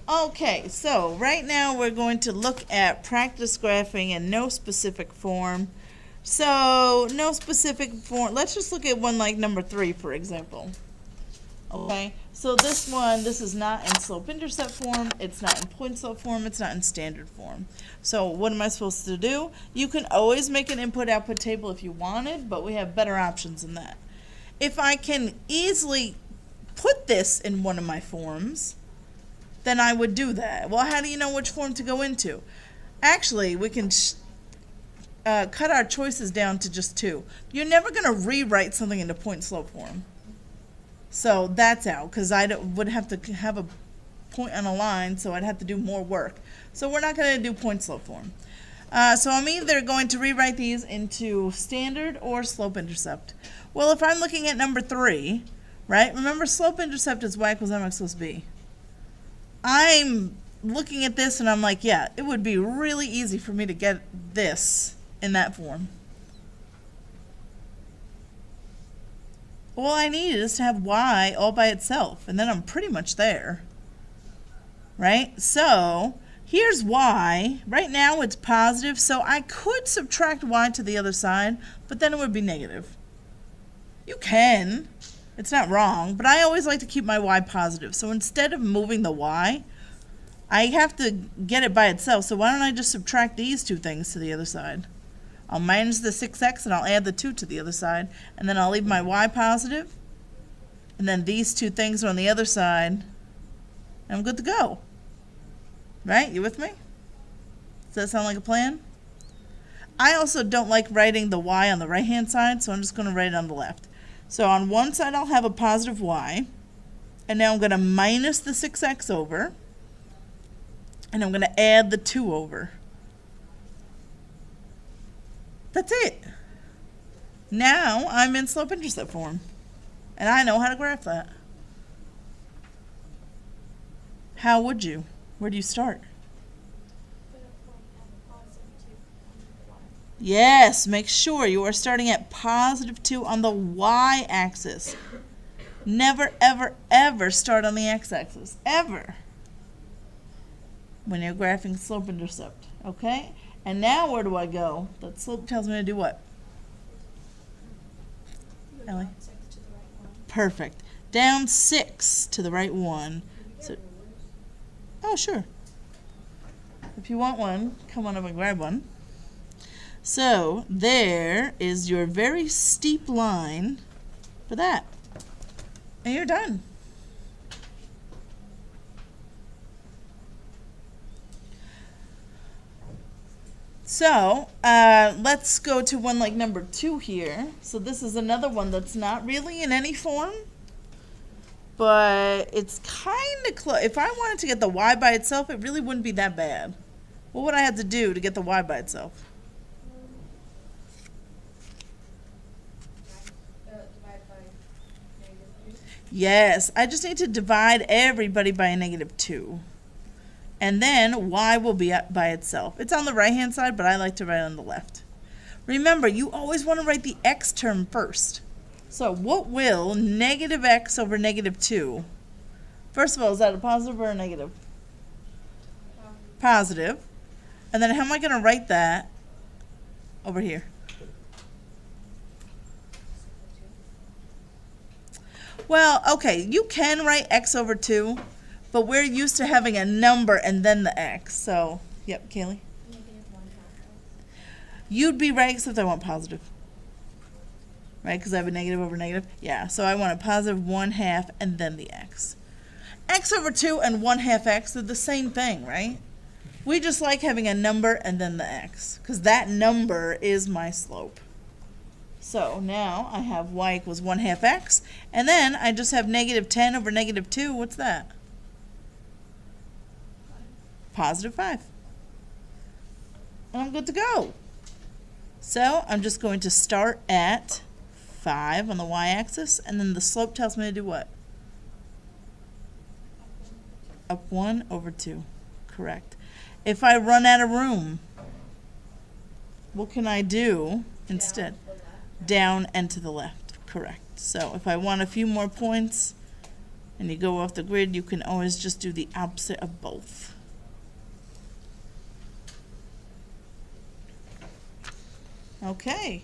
Okay, so right now we're going to look at practice graphing in no specific form. So, no specific form. Let's just look at one like number 3, for example. Okay, so this one, this is not in slope-intercept form, it's not in point-slope form, it's not in standard form. So what am I supposed to do? You can always make an input-output table if you wanted, but we have better options than that. If I can easily put this in one of my forms, then I would do that. Well, how do you know which form to go into? Actually, we can cut our choices down to just 2. You're never going to rewrite something into point-slope form. So that's out, because would have to have a point on a line, so I'd have to do more work. So we're not going to do point-slope form. So I'm either going to rewrite these into standard or slope-intercept. Well, if I'm looking at number 3, right, remember slope-intercept is y equals mx plus b. I'm looking at this and I'm like, yeah, it would be really easy for me to get this in that form. All I need is to have y all by itself, and then I'm pretty much there. Right? So, here's y. Right now it's positive, so I could subtract y to the other side, but then it would be negative. You can. It's not wrong, but I always like to keep my y positive. So instead of moving the y, I have to get it by itself. So why don't I just subtract these 2 things to the other side? I'll minus the 6x and I'll add the 2 to the other side, and then I'll leave my y positive, and then these 2 things are on the other side, and I'm good to go. Right? You with me? Does that sound like a plan? I also don't like writing the y on the right hand side, so I'm just going to write it on the left. So on one side I'll have a positive y, and now I'm going to minus the 6x over, and I'm going to add the 2 over. That's it. Now I'm in slope-intercept form, and I know how to graph that. How would you? Where do you start? Yes, make sure you are starting at positive 2 on the y-axis. Never, ever, ever start on the x-axis. Ever. When you're graphing slope-intercept. Okay? And now where do I go? That slope tells me to do what? Ellie? Perfect. Down 6 to the right 1. So, oh, sure. If you want one, come on up and grab one. So there is your very steep line for that. And you're done. So let's go to one like number 2 here. So this is another one that's not really in any form, but it's kind of close. If I wanted to get the y by itself, it really wouldn't be that bad. What would I have to do to get the y by itself? Yes, I just need to divide everybody by a -2. And then y will be by itself. It's on the right-hand side, but I like to write it on the left. Remember, you always want to write the x term first. So what will negative x over -2? First of all, is that a positive or a negative? Positive. And then how am I going to write that over here? Well, okay, you can write x over 2, but we're used to having a number and then the x. So, yep, Kaylee? You'd be right, except I want positive. Right, because I have a negative over negative? Yeah, so I want a positive 1/2 and then the x. X over 2 and 1/2 x are the same thing, right? We just like having a number and then the x, because that number is my slope. So now I have y equals 1/2 x, and then I just have -10 over -2. What's that? Positive 5. And I'm good to go. So I'm just going to start at 5 on the y-axis, and then the slope tells me to do what? Up 1 over 2. Correct. If I run out of room, what can I do instead? Down and to the left. Correct. So if I want a few more points, and you go off the grid, you can always just do the opposite of both. Okay.